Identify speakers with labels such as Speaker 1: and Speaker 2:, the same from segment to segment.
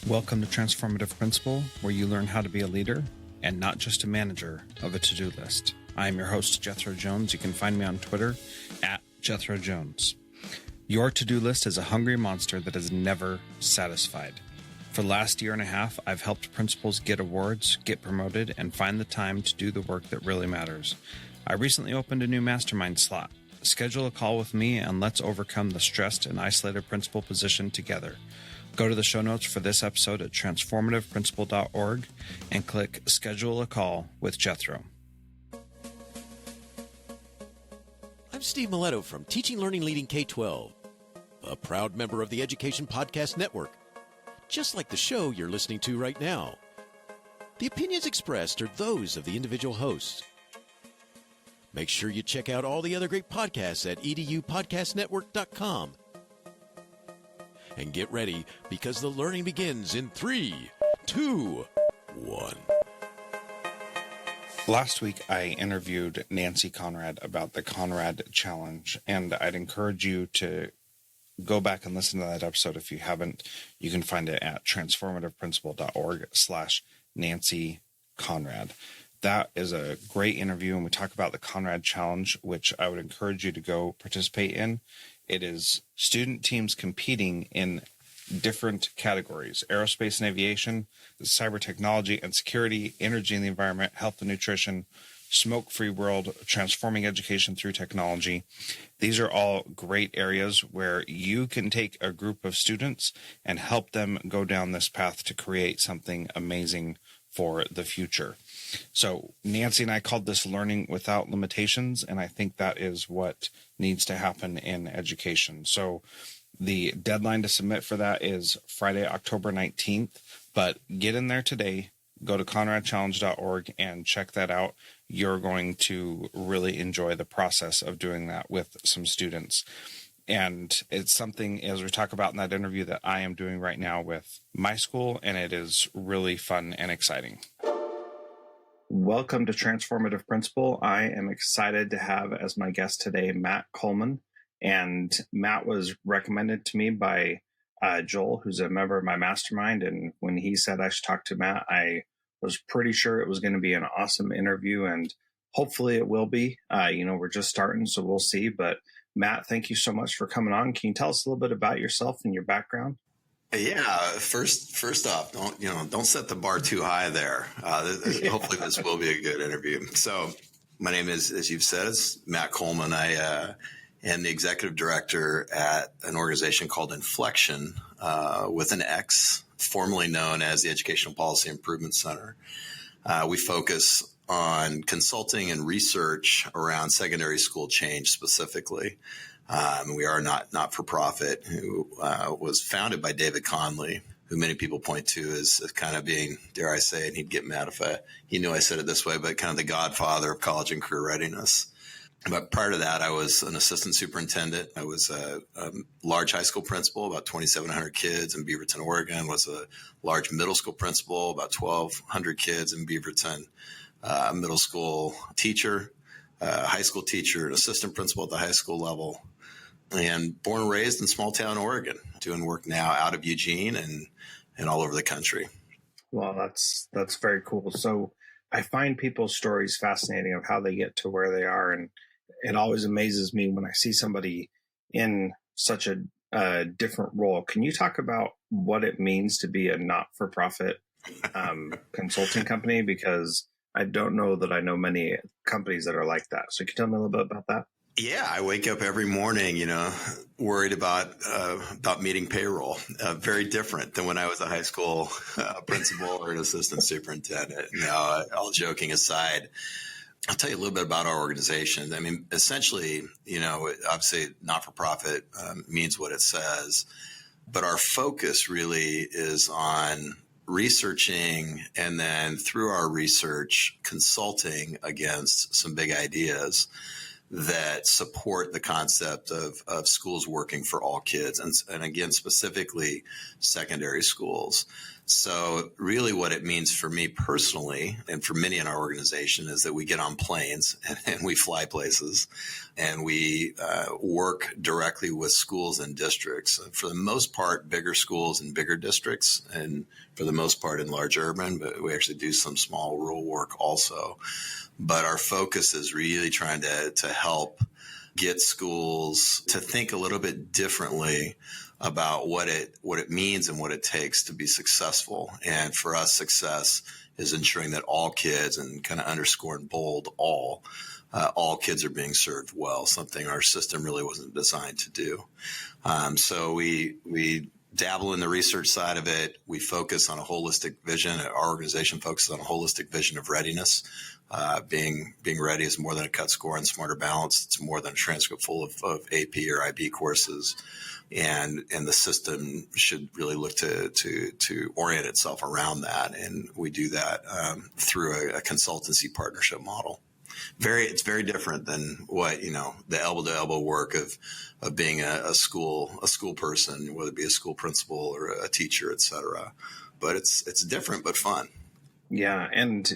Speaker 1: Welcome to Transformative Principal, where you learn how to be a leader and not just a manager of a to-do list. I am your host, Jethro Jones. You can find me on Twitter at Jethro Jones. Your to-do list is a hungry monster that is never satisfied. For the last year and a half, I've helped principals get awards, get promoted, and find the time to do the work that really matters. I recently opened a new mastermind slot. Schedule a call with me and let's overcome the stressed and isolated principal position together. Go to the show notes for this episode at transformativeprincipal.org and click Schedule a Call with Jethro.
Speaker 2: I'm Steve Miletto from Teaching, Learning, Leading K-12, a proud member of the Education Podcast Network, just like the show you're listening to right now. The opinions expressed are those of the individual hosts. Make sure you check out all the other great podcasts at edupodcastnetwork.com. And get ready, because the learning begins in 3, 2, 1.
Speaker 1: Last week, I interviewed Nancy Conrad about the Conrad Challenge, and I'd encourage you to go back and listen to that episode. If you haven't, you can find it at transformativeprincipal.org/Nancy Conrad. That is a great interview, and we talk about the Conrad Challenge, which I would encourage you to go participate in. It is student teams competing in different categories: aerospace and aviation, cyber technology and security, energy and the environment, health and nutrition, smoke-free world, transforming education through technology. These are all great areas where you can take a group of students and help them go down this path to create something amazing for the future. So Nancy and I called this learning without limitations, and I think that is what needs to happen in education. So the deadline to submit for that is Friday, October 19th, but get in there today. Go to conradchallenge.org and check that out. You're going to really enjoy the process of doing that with some students. And it's something, as we talk about in that interview, that I am doing right now with my school, and it is really fun and exciting. Welcome to Transformative Principal. I am excited to have as my guest today, Matt Coleman. And Matt was recommended to me by Joel, who's a member of my mastermind. And when he said I should talk to Matt, I was pretty sure it was going to be an awesome interview, and hopefully it will be. We're just starting, so we'll see. But Matt, thank you so much for coming on. Can you tell us a little bit about yourself and your background?
Speaker 3: Yeah. First off, don't set the bar too high there. Hopefully this will be a good interview. So my name is, as you've said, is Matt Coleman. I am the executive director at an organization called Inflection, with an X, formerly known as the Educational Policy Improvement Center. We focus on consulting and research around secondary school change specifically. We are not-for-profit, who was founded by David Conley, who many people point to as kind of being, dare I say, and he'd get mad if he knew I said it this way, but kind of the godfather of college and career readiness. But prior to that, I was an assistant superintendent. I was a large high school principal, about 2,700 kids in Beaverton, Oregon. Was a large middle school principal, about 1,200 kids in Beaverton. Middle school teacher, high school teacher, an assistant principal at the high school level. And born and raised in small town Oregon, doing work now out of Eugene and all over the country.
Speaker 1: Well, that's very cool. So I find people's stories fascinating of how they get to where they are. And it always amazes me when I see somebody in such a different role. Can you talk about what it means to be a not-for-profit consulting company? Because I don't know that I know many companies that are like that. So can you tell me a little bit about that?
Speaker 3: Yeah, I wake up every morning, worried about meeting payroll. Very different than when I was a high school principal or an assistant superintendent. Now, all joking aside, I'll tell you a little bit about our organization. I mean, essentially, obviously not-for-profit means what it says, but our focus really is on researching and then through our research, consulting against some big ideas that support the concept of schools working for all kids, and again, specifically secondary schools. So really what it means for me personally, and for many in our organization, is that we get on planes and we fly places, and we work directly with schools and districts. For the most part, bigger schools and bigger districts, and for the most part in large urban, but we actually do some small rural work also. But our focus is really trying to help get schools to think a little bit differently about what it means and what it takes to be successful. And for us, success is ensuring that all kids, and kind of underscore in bold, all kids are being served well, something our system really wasn't designed to do. So we dabble in the research side of it. We focus on a holistic vision. Our organization focuses on a holistic vision of readiness. Being ready is more than a cut score and smarter balance. It's more than a transcript full of AP or IB courses. And the system should really look to orient itself around that. And we do that through a consultancy partnership model. It's very different than what, the elbow to elbow work of being a school person, whether it be a school principal or a teacher, et cetera. But it's different, but fun.
Speaker 1: Yeah. And,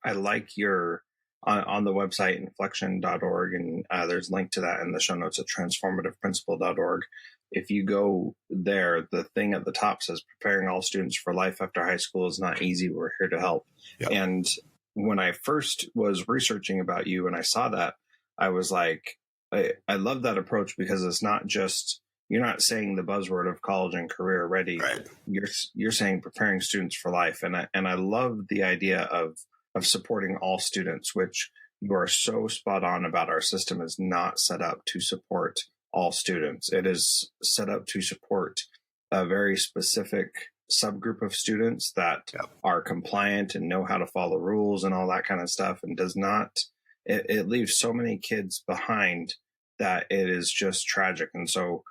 Speaker 1: I like your on the website inflection.org, and there's a link to that in the show notes at transformativeprincipal.org. If you go there, the thing at the top says preparing all students for life after high school is not easy. We're here to help. Yep. And when I first was researching about you and I saw that, I was like, I love that approach, because it's not just, you're not saying the buzzword of college and career ready.
Speaker 3: Right.
Speaker 1: You're saying preparing students for life. And I love the idea of supporting all students, which you are so spot on about. Our system is not set up to support all students. It is set up to support a very specific subgroup of students that are compliant and know how to follow rules and all that kind of stuff, and does not, it leaves so many kids behind that it is just tragic. And so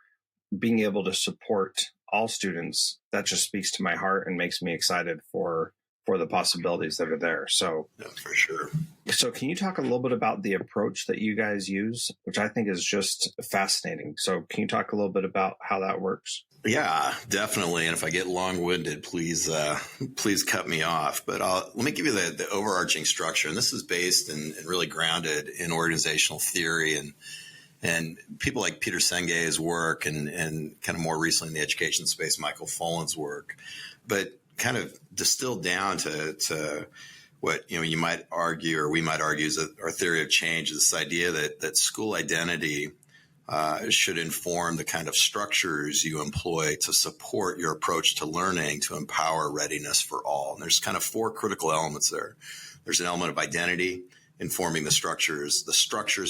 Speaker 1: being able to support all students, that just speaks to my heart and makes me excited for the possibilities that are there. So,
Speaker 3: yeah, for sure.
Speaker 1: So can you talk a little bit about the approach that you guys use, which I think is just fascinating? So can you talk a little bit about how that works?
Speaker 3: Yeah, definitely. And if I get long-winded, please cut me off. But let me give you the overarching structure. And this is based and really grounded in organizational theory and people like Peter Senge's work, and kind of more recently in the education space, Michael Fullen's work. But kind of distilled down to what you might argue, or we might argue, is that our theory of change is this idea that school identity should inform the kind of structures you employ to support your approach to learning, to empower readiness for all. And there's kind of four critical elements there. There's an element of identity informing the structures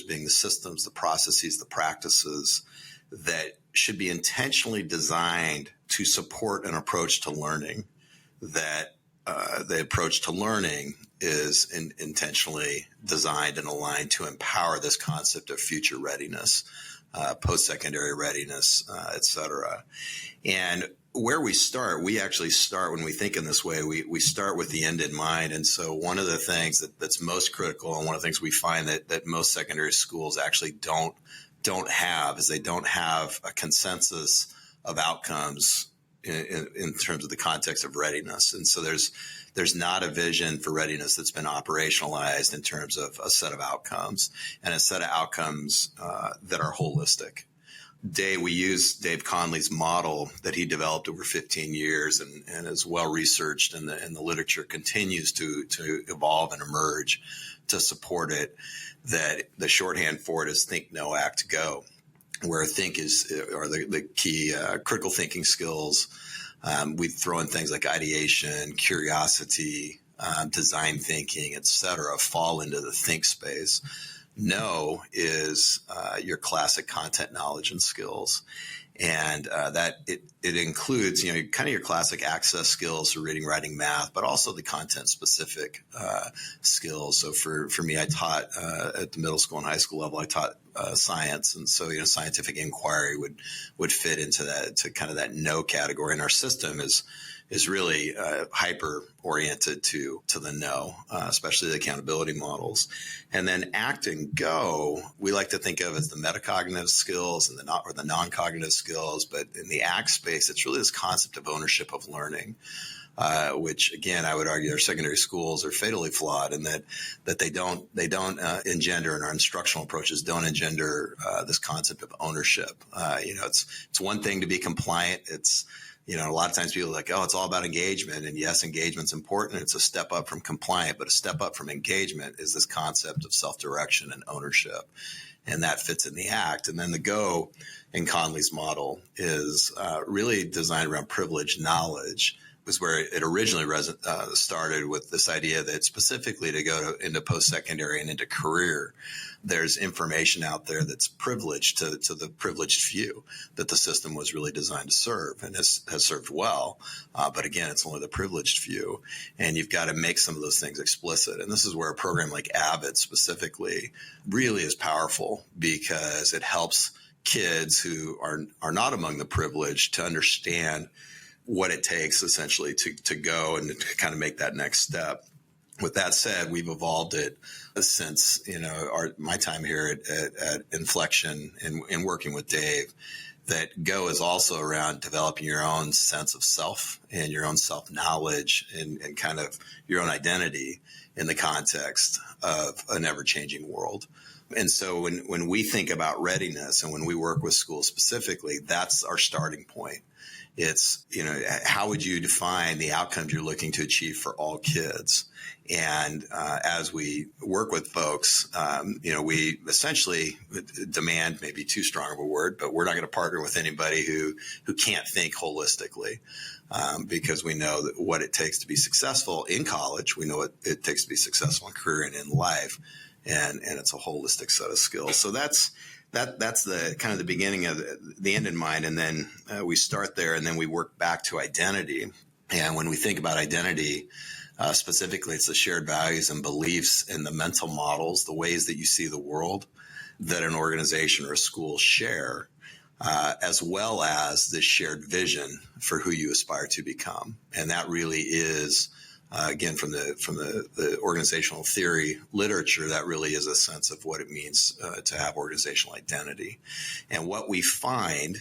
Speaker 3: being the systems, the processes, the practices that should be intentionally designed to support an approach to learning. That the approach to learning is intentionally designed and aligned to empower this concept of future readiness, post-secondary readiness, et cetera. And where we actually start when we think in this way, we start with the end in mind. And so one of the things that's most critical, and one of the things we find that most secondary schools actually don't have, is they don't have a consensus of outcomes in terms of the context of readiness. And so there's not a vision for readiness that's been operationalized in terms of a set of outcomes, and a set of outcomes that are holistic. We use Dave Conley's model that he developed over 15 years and is well researched, and the literature continues to evolve and emerge to support it, that the shorthand for it is think, know, act, go. Where think are the key critical thinking skills. We throw in things like ideation, curiosity, design thinking, et cetera, fall into the think space. Know is your classic content knowledge and skills. And that it includes, kind of your classic access skills for reading, writing, math, but also the content specific skills. So for me, I taught at the middle school and high school level, I taught science. And so, scientific inquiry would fit into that, to kind of that know category. And our system is really hyper oriented to the know, especially the accountability models. And then ACT and GO, we like to think of as the metacognitive skills and the non-cognitive skills. But in the ACT space, it's really this concept of ownership of learning. Which again, I would argue our secondary schools are fatally flawed in that they don't engender, and our instructional approaches don't engender this concept of ownership. It's one thing to be compliant. It's, a lot of times people are like, oh, it's all about engagement. And yes, engagement's important. It's a step up from compliant, but a step up from engagement is this concept of self-direction and ownership. And that fits in the ACT. And then the GO in Conley's model is really designed around privileged knowledge. Was where it originally started, with this idea that specifically to go into post-secondary and into career, there's information out there that's privileged to the privileged few that the system was really designed to serve, and has served well. But again, it's only the privileged few, and you've got to make some of those things explicit. And this is where a program like Avid specifically really is powerful, because it helps kids who are not among the privileged to understand what it takes essentially to go and to kind of make that next step. With that said, we've evolved it since, my time here at Inflection and working with Dave, that GO is also around developing your own sense of self and your own self-knowledge and kind of your own identity in the context of an ever-changing world. And so when we think about readiness and when we work with schools specifically, that's our starting point. It's, how would you define the outcomes you're looking to achieve for all kids? And as we work with folks, we essentially demand, maybe too strong of a word, but we're not going to partner with anybody who can't think holistically, because we know that what it takes to be successful in college, we know what it takes to be successful in career and in life, and it's a holistic set of skills. So that's the kind of the beginning of the end in mind. And then we start there, and then we work back to identity. And when we think about identity, specifically, it's the shared values and beliefs and the mental models, the ways that you see the world that an organization or a school share, as well as this shared vision for who you aspire to become. And that really is, again, from the organizational theory literature, that really is a sense of what it means to have organizational identity. And what we find,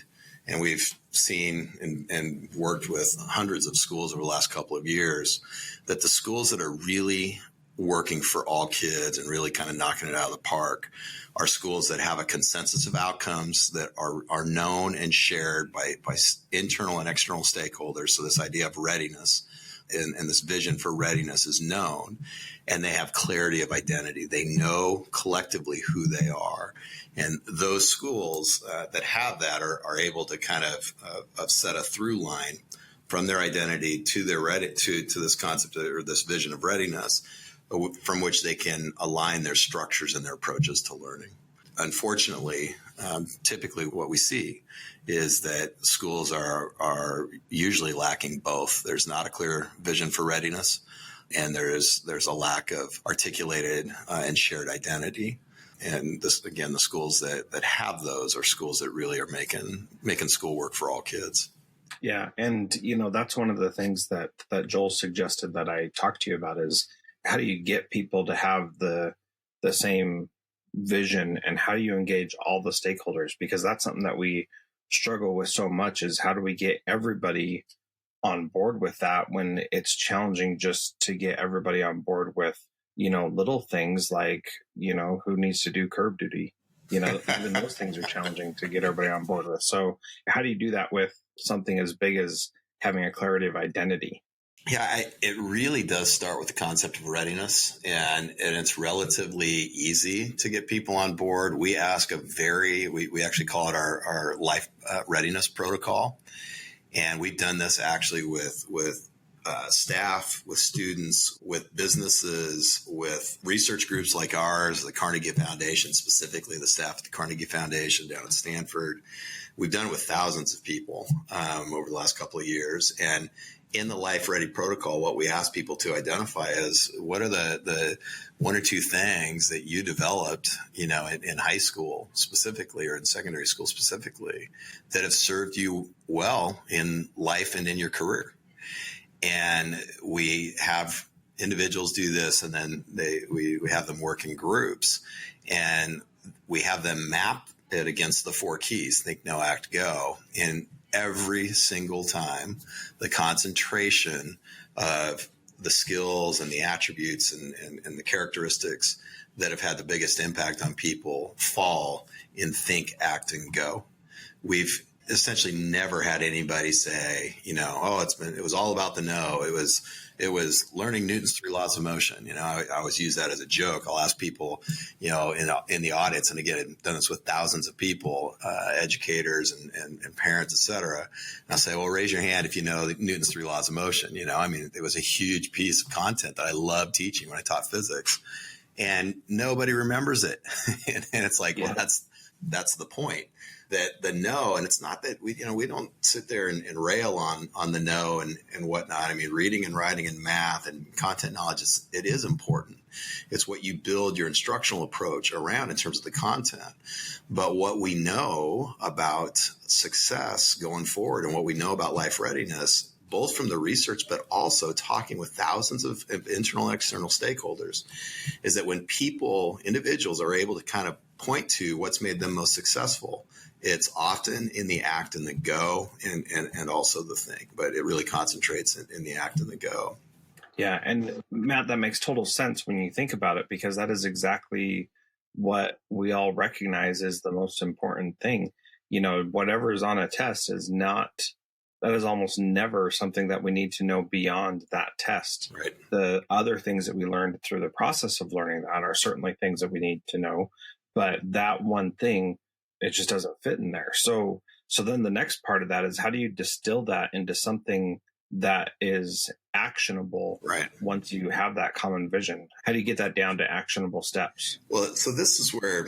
Speaker 3: and we've seen and worked with hundreds of schools over the last couple of years, that the schools that are really working for all kids and really kind of knocking it out of the park are schools that have a consensus of outcomes that are known and shared by internal and external stakeholders. So this idea of readiness and this vision for readiness is known, and they have clarity of identity. They know collectively who they are. And those schools that have that are able to kind of set a through line from their identity to their to this concept or this vision of readiness, from which they can align their structures and their approaches to learning. Unfortunately, typically what we see is that schools are usually lacking both. There's not a clear vision for readiness, and there's a lack of articulated and shared identity. And this, again, the schools that have those are schools that really are making school work for all kids.
Speaker 4: Yeah. And, that's one of the things that Joel suggested that I talked to you about is, how do you get people to have the same vision, and how do you engage all the stakeholders? Because that's something that we struggle with so much, is how do we get everybody on board with that when it's challenging just to get everybody on board with, little things like, who needs to do curb duty? Even those things are challenging to get everybody on board with. So how do you do that with something as big as having a clarity of identity?
Speaker 3: Yeah, it really does start with the concept of readiness, and it's relatively easy to get people on board. We ask we actually call it our life readiness protocol. And we've done this actually with staff, with students, with businesses, with research groups like ours, the Carnegie Foundation, specifically the staff at the Carnegie Foundation down at Stanford. we've done it with thousands of people over the last couple of years. And in the Life Ready protocol, what we ask people to identify is what are the one or two things that you developed, in high school specifically or in secondary school specifically that have served you well in life and in your career. And we have individuals do this, and then we have them work in groups, and we have them map it against the 4 keys: think, know, act, go. And every single time, the concentration of the skills and the attributes and the characteristics that have had the biggest impact on people fall in think, act, and go. We've essentially never had anybody say, it was all about the no. It was learning Newton's 3 laws of motion. I always use that as a joke. I'll ask people, in the audits, and again, I've done this with thousands of people, educators and parents, et cetera. And I'll say, well, raise your hand if you know Newton's 3 laws of motion. It was a huge piece of content that I loved teaching when I taught physics, and nobody remembers it. And it's like, well, that's the point. That the no, and it's not that we don't sit there and rail on the no and whatnot. Reading and writing and math and content knowledge, it is important. It's what you build your instructional approach around in terms of the content. But what we know about success going forward and what we know about life readiness, both from the research, but also talking with thousands of internal and external stakeholders, is that when individuals are able to kind of point to what's made them most successful, it's often in the act and the go and also the think, but it really concentrates in the act and the go.
Speaker 4: Yeah. And Matt, that makes total sense when you think about it, because that is exactly what we all recognize is the most important thing. Whatever is on a test that is almost never something that we need to know beyond that test.
Speaker 3: Right.
Speaker 4: The other things that we learned through the process of learning that are certainly things that we need to know, but that one thing, it just doesn't fit in there. So then the next part of that is, how do you distill that into something that is actionable?
Speaker 3: Right.
Speaker 4: Once you have that common vision, how do you get that down to actionable steps?
Speaker 3: Well, so this is where,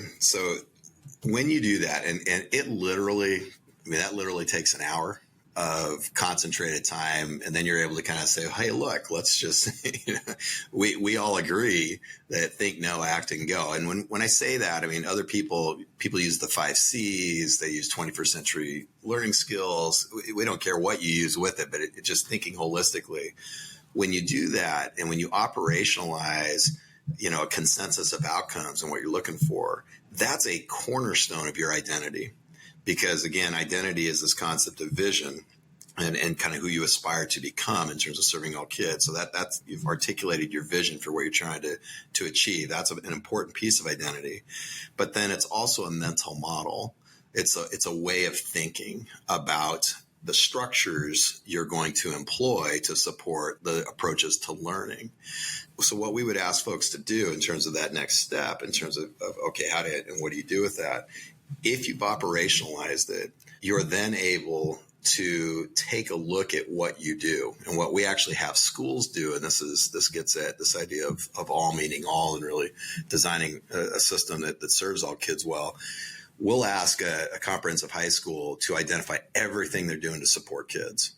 Speaker 3: when you do that, and it literally, that literally takes an hour of concentrated time. And then you're able to kind of say, hey, look, let's just, we all agree that think, know, act, and go. And when I say that, other people use the 5 C's, they use 21st century learning skills. We don't care what you use with it, but it just thinking holistically. When you do that, and when you operationalize, a consensus of outcomes and what you're looking for, that's a cornerstone of your identity. Because again, identity is this concept of vision and kind of who you aspire to become in terms of serving all kids. So that's you've articulated your vision for what you're trying to achieve. That's an important piece of identity. But then it's also a mental model. It's a way of thinking about the structures you're going to employ to support the approaches to learning. So what we would ask folks to do in terms of that next step, in terms of okay, and what do you do with that? If you've operationalized it, you're then able to take a look at what you do. And what we actually have schools do, and this gets at this idea of all meaning all, and really designing a system that serves all kids well. We'll ask a comprehensive high school to identify everything they're doing to support kids.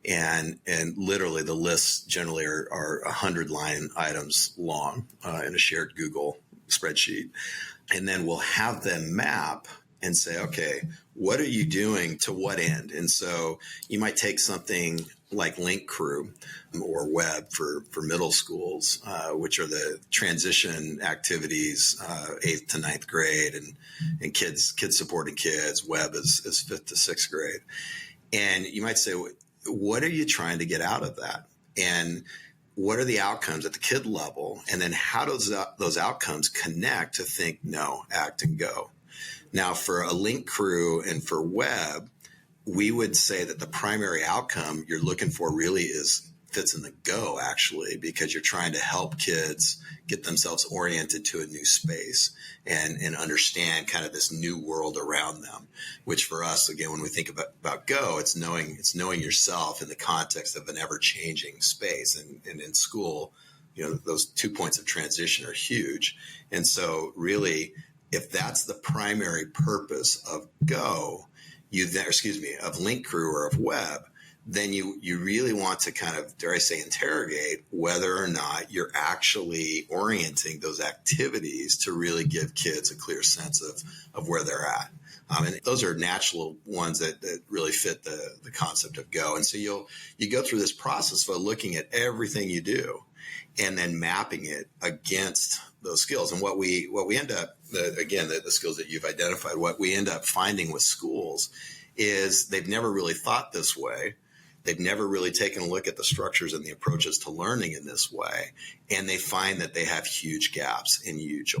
Speaker 3: And literally the lists generally are 100-line items long in a shared Google spreadsheet. And then we'll have them map and say, okay, what are you doing to what end? And so you might take something like Link Crew or Web for middle schools, which are the transition activities, 8th to 9th grade, and kids supporting kids. Web is 5th to 6th grade. And you might say, what are you trying to get out of that? And what are the outcomes at the kid level? And then how does those outcomes connect to think, know, act, and go? Now, for a Link Crew and for Web, we would say that the primary outcome you're looking for really fits in the go, actually, because you're trying to help kids get themselves oriented to a new space and understand kind of this new world around them, which for us, again, when we think about go, it's knowing yourself in the context of an ever-changing space. And in school, those 2 points of transition are huge. And so really, if that's the primary purpose of go, of Link Crew or of Web, then you really want to kind of, dare I say, interrogate whether or not you're actually orienting those activities to really give kids a clear sense of where they're at. And those are natural ones that really fit the concept of Go. And so you go through this process of looking at everything you do and then mapping it against those skills. And what we end up, the skills that you've identified, what we end up finding with schools is they've never really thought this way. They've never really taken a look at the structures and the approaches to learning in this way. And they find that they have huge gaps and huge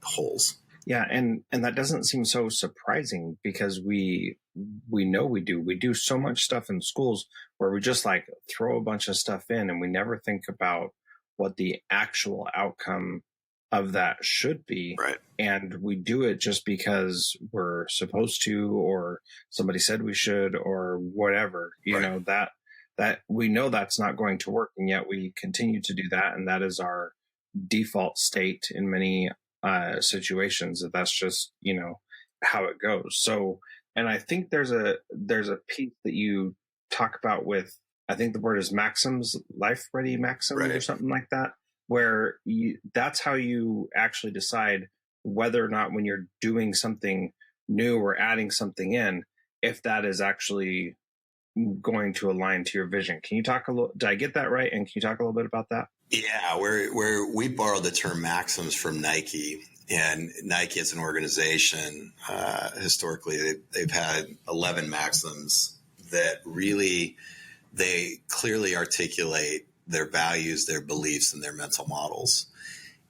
Speaker 3: holes.
Speaker 4: Yeah. And that doesn't seem so surprising because we know we do so much stuff in schools where we just like throw a bunch of stuff in and we never think about what the actual outcome of that should be.
Speaker 3: Right.
Speaker 4: And we do it just because we're supposed to, or somebody said we should, or whatever, you know, that we know that's not going to work. And yet we continue to do that. And that is our default state in many situations. That's just, you know, how it goes. So, and I think there's a piece that you talk about with, I think the word is maxims, life ready maxims, right, or something like that, where that's how you actually decide whether or not when you're doing something new or adding something in, if that is actually going to align to your vision. Can you talk a little, did I get that right? And can you talk a little bit about that?
Speaker 3: Yeah, where we borrowed the term maxims from Nike, and Nike as an organization, historically, they've had 11 maxims that really, they clearly articulate their values, their beliefs, and their mental models.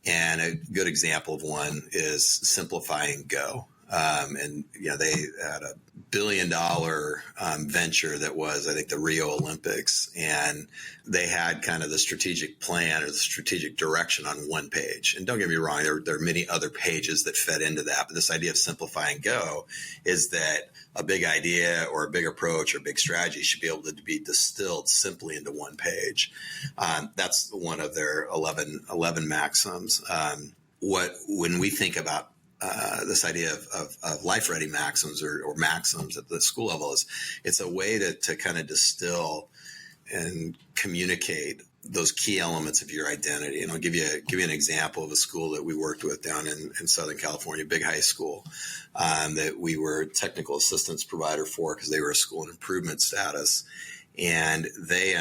Speaker 3: And a good example of one is simplify and go. And, you know, they had a $1 billion venture that was, I think, the Rio Olympics. And they had kind of the strategic plan or the strategic direction on one page. And don't get me wrong, there are many other pages that fed into that. But this idea of simplify and go is that a big idea or a big approach or big strategy should be able to be distilled simply into one page. That's one of their 11 maxims. When we think about this idea of life-ready maxims or maxims at the school level, it's a way to kind of distill and communicate those key elements of your identity. And I'll give you an example of a school that we worked with down in Southern California, big high school, that we were technical assistance provider for because they were a school in improvement status. And they,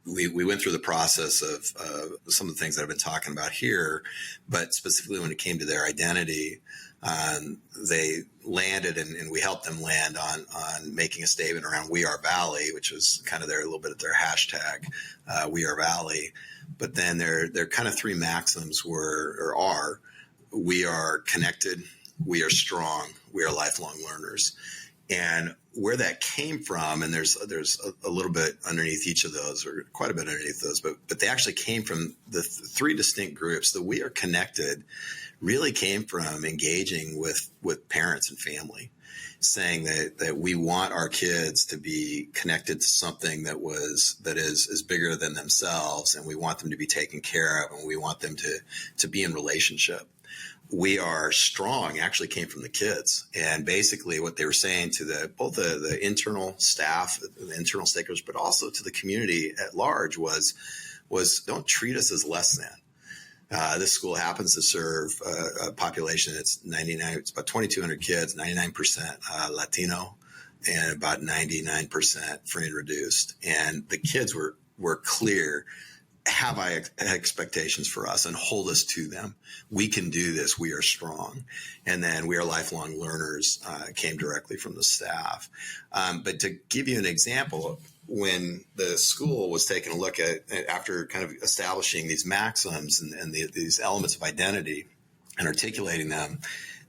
Speaker 3: we went through the process of some of the things that I've been talking about here, but specifically when it came to their identity, they landed and we helped them land on making a statement around We Are Valley, which was kind of a little bit of their hashtag, We Are Valley. But then their kind of three maxims are, we are connected, we are strong, we are lifelong learners. And where that came from, and there's a little bit underneath each of those, or quite a bit underneath those, but they actually came from the three distinct groups. The We Are Connected really came from engaging with parents and family, saying that we want our kids to be connected to something that is bigger than themselves, and we want them to be taken care of, and we want them to be in relationship. We Are Strong actually came from the kids, and basically what they were saying to both the internal staff, the internal stakeholders, but also to the community at large was don't treat us as less than. This school happens to serve a population that's 99. It's about 2,200 kids, 99% Latino, and about 99% free and reduced. And the kids were clear. Have high expectations for us and hold us to them. We can do this. We are strong. And then We Are Lifelong Learners came directly from the staff. But to give you an example, when the school was taking a look at, after kind of establishing these maxims and these elements of identity and articulating them,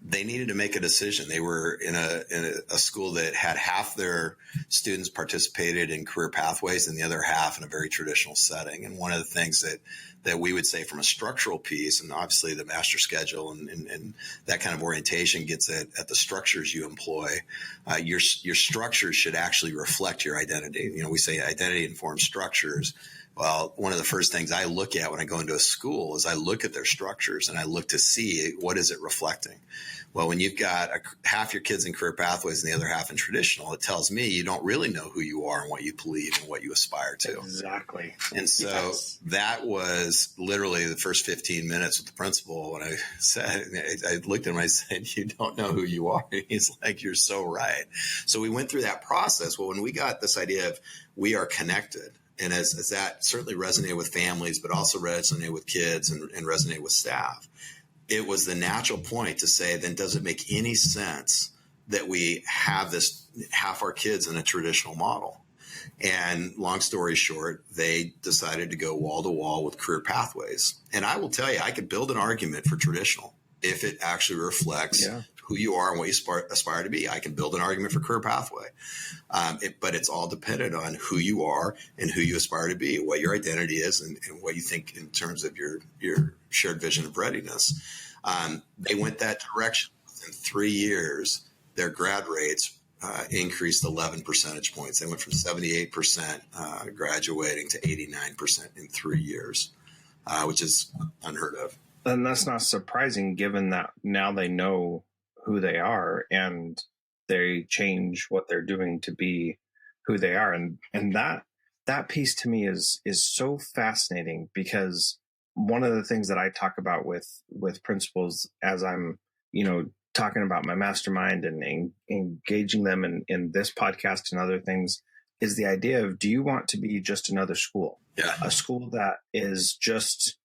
Speaker 3: they needed to make a decision. They were in a school that had half their students participated in career pathways and the other half in a very traditional setting. And one of the things that we would say from a structural piece, and obviously the master schedule and that kind of orientation gets at the structures you employ, your structures should actually reflect your identity. You know, we say identity informs structures. Well, one of the first things I look at when I go into a school is I look at their structures and I look to see what is it reflecting. Well, when you've got half your kids in career pathways and the other half in traditional, it tells me you don't really know who you are and what you believe and what you aspire to.
Speaker 4: Exactly.
Speaker 3: And so that was literally the first 15 minutes with the principal. When I looked at him, I said, you don't know who you are. And he's like, you're so right. So we went through that process. Well, when we got this idea of we are connected, and as that certainly resonated with families, but also resonated with kids and resonated with staff, it was the natural point to say, then does it make any sense that we have half our kids in a traditional model? And long story short, they decided to go wall to wall with career pathways. And I will tell you, I could build an argument for traditional if it actually reflects who you are and what you aspire to be. I can build an argument for career pathway. But it's all dependent on who you are and who you aspire to be, what your identity is, and what you think in terms of your shared vision of readiness. They went that direction. Within 3 years, their grad rates increased 11 percentage points. They went from 78% graduating to 89% in 3 years, which is unheard of.
Speaker 4: And that's not surprising given that now they know who they are and they change what they're doing to be who they are. And that piece to me is so fascinating, because one of the things that I talk about with principals as I'm, talking about my mastermind and engaging them in this podcast and other things is the idea of, do you want to be just another school?
Speaker 3: Yeah.
Speaker 4: A school that is just,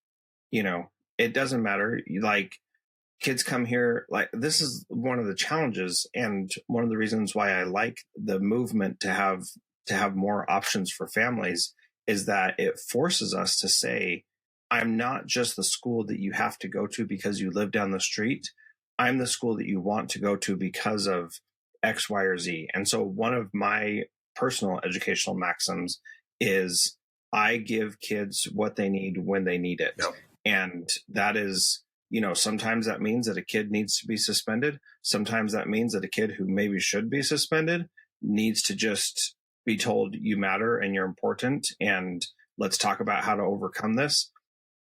Speaker 4: it doesn't matter. Like, kids come here, like, this is one of the challenges and one of the reasons why I like the movement to have more options for families is that it forces us to say, I'm not just the school that you have to go to because you live down the street. I'm the school that you want to go to because of X, Y, or Z. And so one of my personal educational maxims is I give kids what they need when they need it.
Speaker 3: Yep.
Speaker 4: And that is, sometimes that means that a kid needs to be suspended. Sometimes that means that a kid who maybe should be suspended needs to just be told you matter and you're important and let's talk about how to overcome this.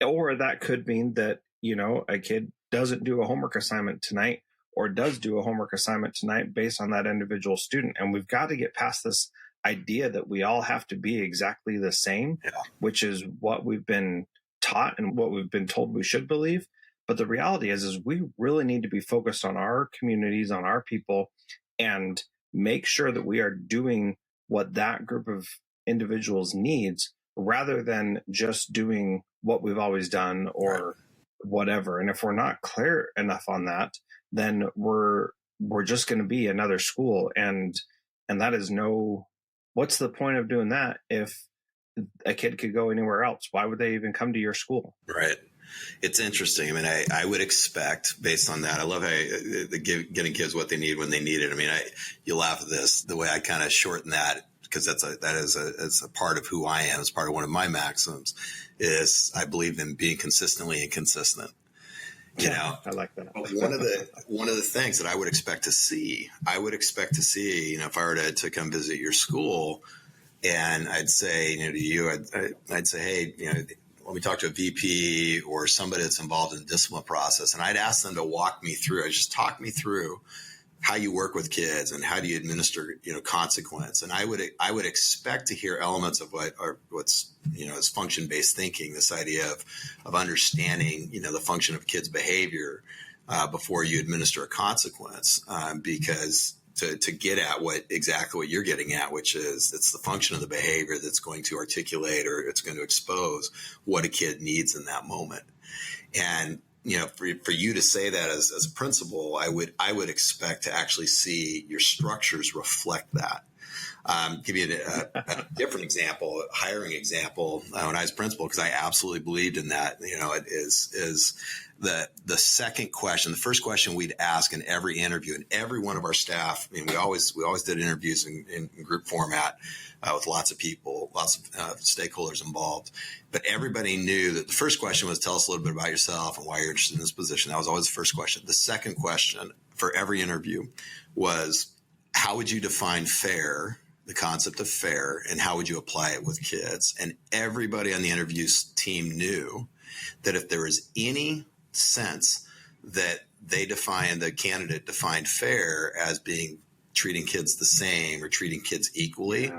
Speaker 4: Or that could mean that, a kid doesn't do a homework assignment tonight or does do a homework assignment tonight based on that individual student. And we've got to get past this idea that we all have to be exactly the same, which is what we've been taught and what we've been told we should believe. But the reality is we really need to be focused on our communities, on our people, and make sure that we are doing what that group of individuals needs rather than just doing what we've always done or whatever. And if we're not clear enough on that, then we're just going to be another school. And that is what's the point of doing that if a kid could go anywhere else? Why would they even come to your school?
Speaker 3: Right. It's interesting. I mean, I would expect based on that. I love how getting kids what they need when they need it. I mean, you laugh at this, the way I kind of shorten that, because it's a part of who I am. It's part of one of my maxims is I believe in being consistently inconsistent.
Speaker 4: I like that.
Speaker 3: One of the things that I would expect to see, if I were to come visit your school, and I'd say, to you, I'd say, hey, let me talk to a VP or somebody that's involved in the discipline process, and I'd ask them to walk me through. Just talk me through how you work with kids and how do you administer, consequence. And I would expect to hear elements of what's is function-based thinking, this idea of understanding, the function of kids' behavior before you administer a consequence, because to get at exactly what you're getting at, which is it's the function of the behavior that's going to articulate or it's going to expose what a kid needs in that moment. And for you to say that as a principal, I would expect to actually see your structures reflect that. Give you a different example, a hiring example. When I was principal, because I absolutely believed in that, it is the second question, the first question we'd ask in every interview, and every one of our staff. I mean, we always did interviews in group format with lots of people, lots of stakeholders involved. But everybody knew that the first question was, tell us a little bit about yourself and why you're interested in this position. That was always the first question. The second question for every interview was, how would you define fair the concept of fair, and how would you apply it with kids? And everybody on the interview team knew that if there was any sense that the candidate defined fair as being treating kids the same or treating kids equally,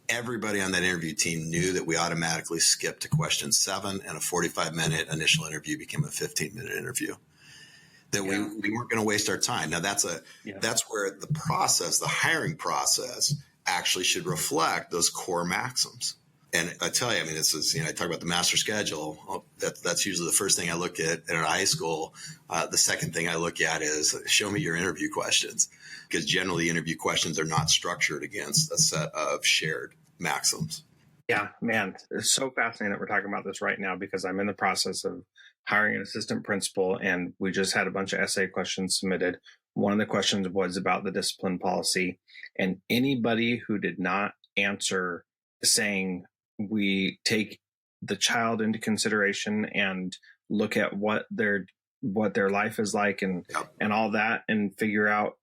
Speaker 3: everybody on that interview team knew that we automatically skipped to question 7, and a 45-minute initial interview became a 15-minute interview. That we weren't going to waste our time. Now that's where the hiring process actually should reflect those core maxims. And I tell you, I mean, this is, I talk about the master schedule. That's usually the first thing I look at in high school. The second thing I look at is show me your interview questions, because generally interview questions are not structured against a set of shared maxims.
Speaker 4: Yeah, man, it's so fascinating that we're talking about this right now, because I'm in the process of hiring an assistant principal, and we just had a bunch of essay questions submitted. One of the questions was about the discipline policy, and anybody who did not answer saying we take the child into consideration and look at what their life is like and all that, and figure out,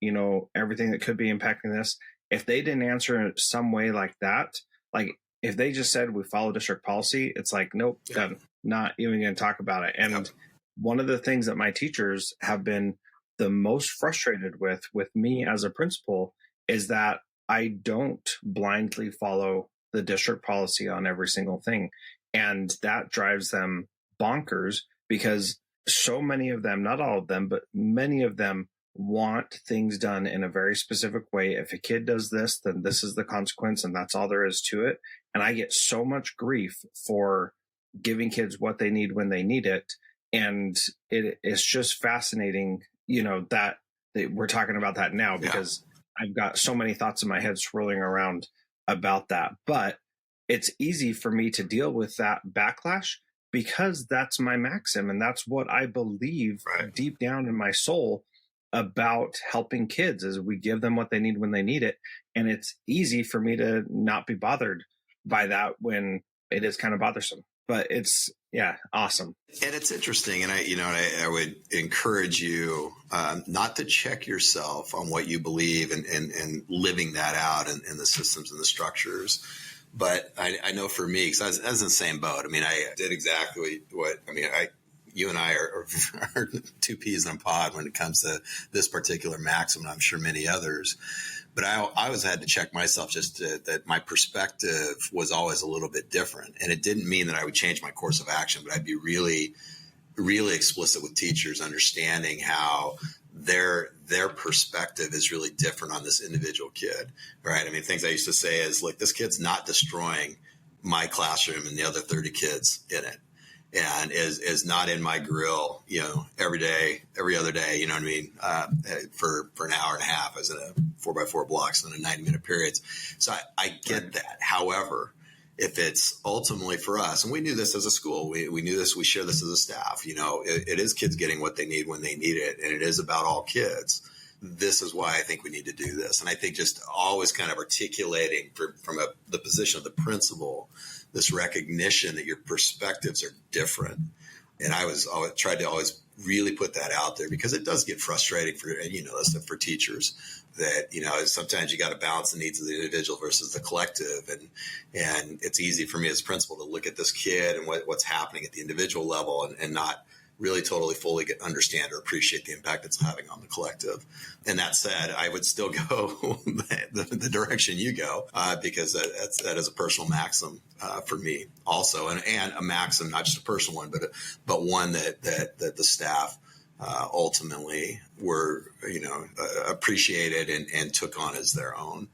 Speaker 4: everything that could be impacting this. If they didn't answer in some way like that, like if they just said we follow district policy, it's like, nope, done. Not even going to talk about it. And one of the things that my teachers have been the most frustrated with me as a principal is that I don't blindly follow the district policy on every single thing. And that drives them bonkers, because so many of them, not all of them, but many of them want things done in a very specific way. If a kid does this, then this is the consequence, and that's all there is to it. And I get so much grief for giving kids what they need when they need it. And it's just fascinating, that we're talking about that now, because I've got so many thoughts in my head swirling around about that. But it's easy for me to deal with that backlash, because that's my maxim, and that's what I believe deep down in my soul about helping kids, is we give them what they need when they need it. And it's easy for me to not be bothered by that when it is kind of bothersome. But it's, awesome.
Speaker 3: And it's interesting. And I would encourage you not to check yourself on what you believe and living that out in the systems and the structures. But I know for me, because I was in the same boat. I mean, I did exactly you and I are two peas in a pod when it comes to this particular maxim, and I'm sure many others. But I always had to check myself that my perspective was always a little bit different. And it didn't mean that I would change my course of action, but I'd be really, really explicit with teachers, understanding how their perspective is really different on this individual kid, right? I mean, things I used to say is, look, this kid's not destroying my classroom and the other 30 kids in it. And is not in my grill, every day, every other day, you know what I mean? For an hour and a half, I was in a 4x4 blocks in a 90-minute periods. So I get that. However, if it's ultimately for us, and we knew this as a school, we knew this, we share this as a staff, it is kids getting what they need when they need it. And it is about all kids. This is why I think we need to do this. And I think just always kind of articulating from the position of the principal, this recognition that your perspectives are different. And I tried to always really put that out there, because it does get frustrating for teachers that, sometimes you got to balance the needs of the individual versus the collective. And it's easy for me as a principal to look at this kid and what's happening at the individual level and not really totally fully understand or appreciate the impact it's having on the collective. And that said, I would still go the direction you go, because that is a personal maxim for me also, and a maxim, not just a personal one, but one that the staff ultimately were appreciated and took on as their own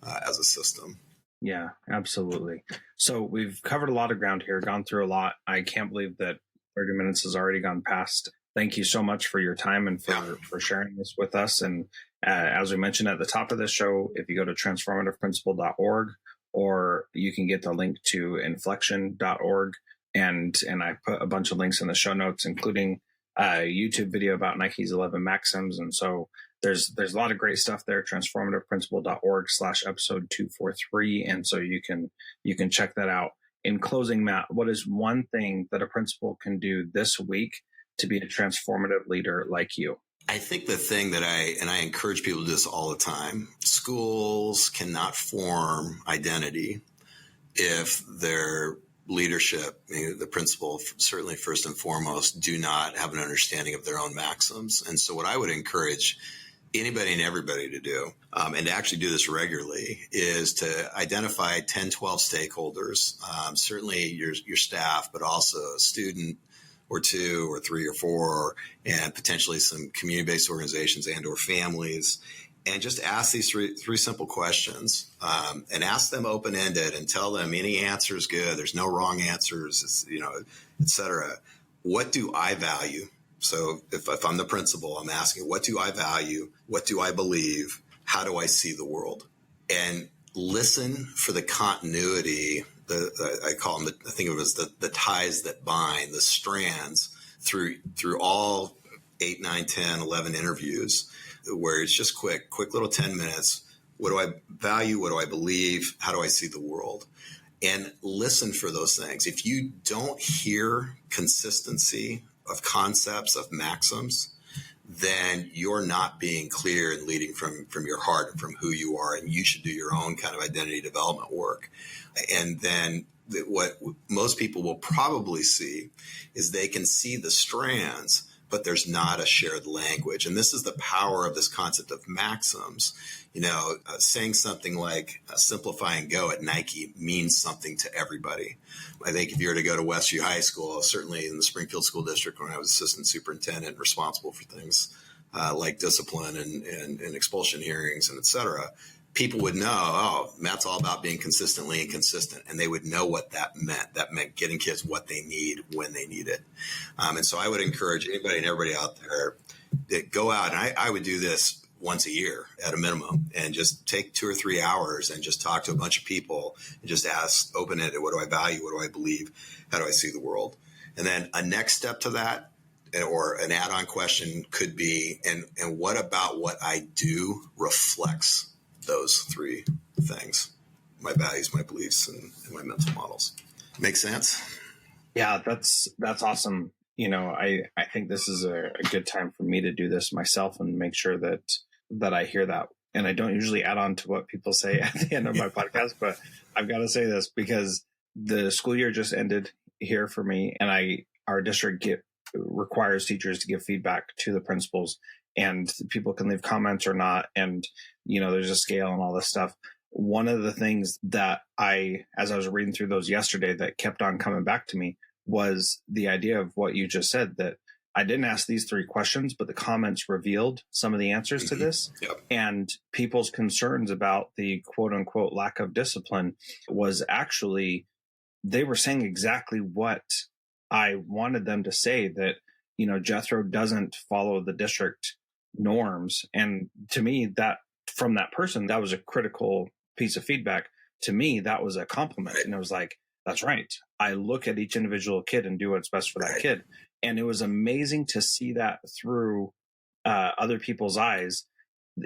Speaker 3: as a system.
Speaker 4: Yeah, absolutely. So we've covered a lot of ground here, gone through a lot. I can't believe that 30 minutes has already gone past. Thank you so much for your time and for sharing this with us. And as we mentioned at the top of this show, if you go to transformativeprincipal.org, or you can get the link to inflection.org. And I put a bunch of links in the show notes, including a YouTube video about Nike's 11 maxims. And so there's a lot of great stuff there, transformativeprincipal.org/episode 243. And so you can check that out. In closing, Matt, what is one thing that a principal can do this week to be a transformative leader like you?
Speaker 3: I think the thing that I encourage people to do this all the time, schools cannot form identity if their leadership, the principal, certainly first and foremost, do not have an understanding of their own maxims. And so what I would encourage anybody and everybody to do, and to actually do this regularly, is to identify 10, 12 stakeholders, certainly your staff, but also a student or two or three or four, and potentially some community-based organizations and or families, and just ask these three simple questions, and ask them open-ended and tell them any answer is good. There's no wrong answers, et cetera. What do I value? So if I'm the principal, I'm asking, what do I value? What do I believe? How do I see the world? And listen for the continuity. I call them, I think of it as the ties that bind, the strands through all 8, 9, 10, 11 interviews, where it's just quick little 10 minutes. What do I value? What do I believe? How do I see the world? And listen for those things. If you don't hear consistency of concepts, of maxims, then you're not being clear and leading from your heart and from who you are. And you should do your own kind of identity development work. And then what most people will probably see is they can see the strands, but there's not a shared language. And this is the power of this concept of maxims. Saying something like simplify and go at Nike means something to everybody. I think if you were to go to Westview High School, certainly in the Springfield School District, when I was assistant superintendent responsible for things like discipline and expulsion hearings and et cetera, people would know, oh, Matt's all about being consistently inconsistent. And they would know what that meant. That meant getting kids what they need when they need it. And so I would encourage anybody and everybody out there that go out, and I would do this once a year at a minimum, and just take 2 or 3 hours and just talk to a bunch of people and just ask open-ended, what do I value? What do I believe? How do I see the world? And then a next step to that, or an add-on question, could be, and what about what I do reflects those 3 things: my values, my beliefs, and my mental models. Make sense?
Speaker 4: Yeah, that's awesome. I think this is a good time for me to do this myself and make sure that I hear that. And I don't usually add on to what people say at the end of my podcast, but I've got to say this because the school year just ended here for me, and our district requires teachers to give feedback to the principals, and people can leave comments or not. And, there's a scale and all this stuff. One of the things that as I was reading through those yesterday, that kept on coming back to me was the idea of what you just said, that I didn't ask these 3 questions, but the comments revealed some of the answers to this.
Speaker 3: Yep.
Speaker 4: And people's concerns about the quote unquote lack of discipline was actually, they were saying exactly what I wanted them to say, that, Jethro doesn't follow the district norms. And to me, that from that person, that was a critical piece of feedback. To me, that was a compliment. Right. And it was like, that's right. I look at each individual kid and do what's best for that kid. And it was amazing to see that through other people's eyes.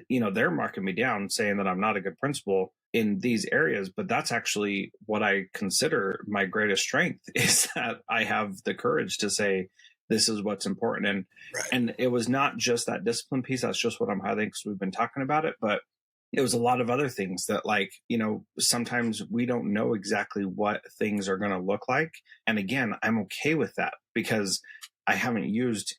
Speaker 4: They're marking me down, saying that I'm not a good principal in these areas, but that's actually what I consider my greatest strength, is that I have the courage to say, this is what's important. And it was not just that discipline piece. That's just what I'm highlighting because we've been talking about it, but it was a lot of other things that, sometimes we don't know exactly what things are going to look like. And again, I'm okay with that because I haven't used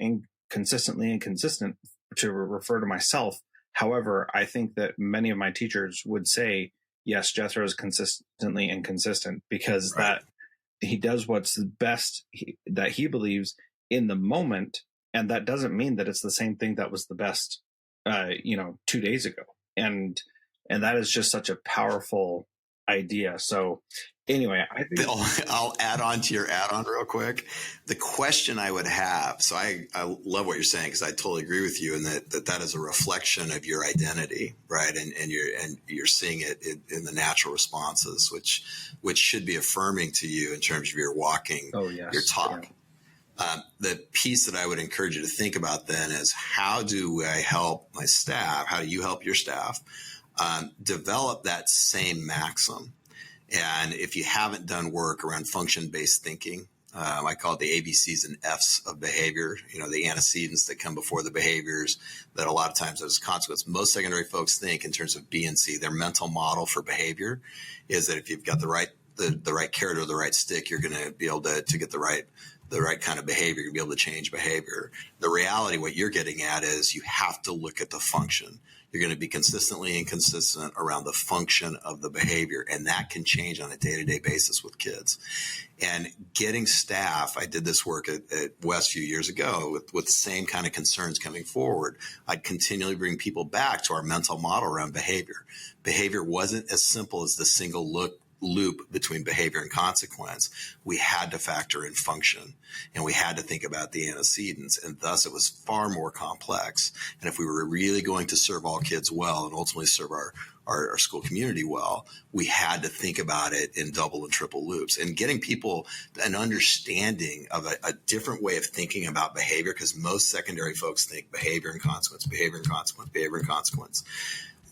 Speaker 4: consistently inconsistent to refer to myself. However, I think that many of my teachers would say, yes, Jethro is consistently inconsistent because that he does what's the best that he believes in the moment. And that doesn't mean that it's the same thing that was the best, 2 days ago. And that is just such a powerful idea. So anyway, I think
Speaker 3: I'll add on to your add-on real quick. The question I would have, so I love what you're saying, because I totally agree with you, and that is a reflection of your identity, right? And you're seeing it in the natural responses, which should be affirming to you in terms of your walking, your talk. Yeah. The piece that I would encourage you to think about then is, how do I help my staff? How do you help your staff develop that same maxim? And if you haven't done work around function-based thinking, I call it the ABCs and Fs of behavior, the antecedents that come before the behaviors that a lot of times as a consequence. Most secondary folks think in terms of B and C. Their mental model for behavior is that if you've got the right carrot or the right stick, you're going to be able to get the right kind of behavior. You'll be able to change behavior. The reality, what you're getting at is you have to look at the function. You're going to be consistently inconsistent around the function of the behavior, and that can change on a day-to-day basis with kids. And getting staff, I did this work at West a few years ago with the same kind of concerns coming forward. I'd continually bring people back to our mental model around behavior. Behavior wasn't as simple as the single loop between behavior and consequence. We had to factor in function, and we had to think about the antecedents, and thus it was far more complex. And if we were really going to serve all kids well and ultimately serve our school community well, we had to think about it in double and triple loops, and getting people an understanding of a different way of thinking about behavior, because most secondary folks think behavior and consequence, behavior and consequence, behavior and consequence.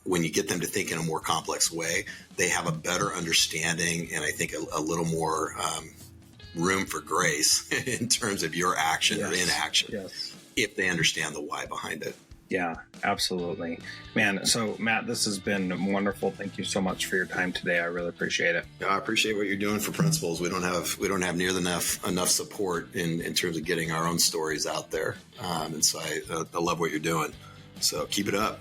Speaker 3: When you get them to think in a more complex way, they have a better understanding, and I think a little more room for grace in terms of your action or inaction, if they understand the why behind it.
Speaker 4: Yeah, absolutely. Man, so Matt, this has been wonderful. Thank you so much for your time today. I really appreciate it.
Speaker 3: I appreciate what you're doing for principals. We don't have near enough support in terms of getting our own stories out there. And so I love what you're doing. So keep it up.